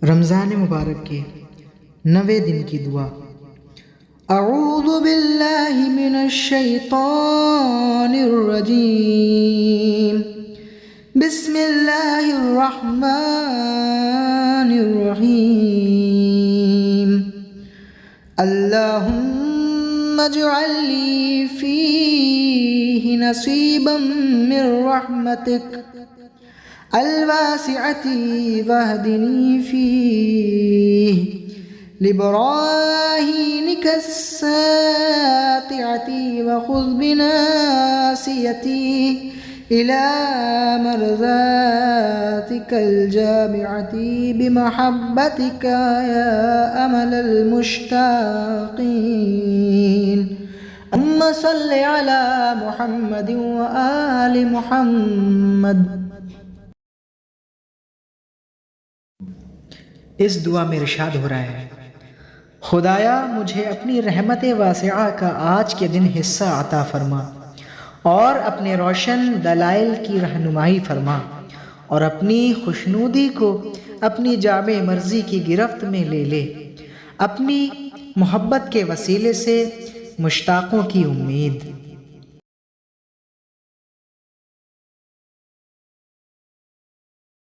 رمضان مبارک کے 90 دن کی دعا۔ اعوذ باللہ من الشیطان الرجیم، بسم اللہ الرحمن الرحیم۔ اللہم اجعل لی فیہ نصیبا من رحمتک الواسعة واهدني فيه لبراهينك الساطعة وخذ بناصيتي إلى مرضاتك الجامعة بمحبتك يا أمل المشتاقين اللهم صل على محمد وآل محمد۔ اس دعا میں ارشاد ہو رہا ہے، خدایا مجھے اپنی رحمت واسعہ کا آج کے دن حصہ عطا فرما اور اپنے روشن دلائل کی رہنمائی فرما اور اپنی خوشنودی کو اپنی جامع مرضی کی گرفت میں لے لے، اپنی محبت کے وسیلے سے مشتاقوں کی امید۔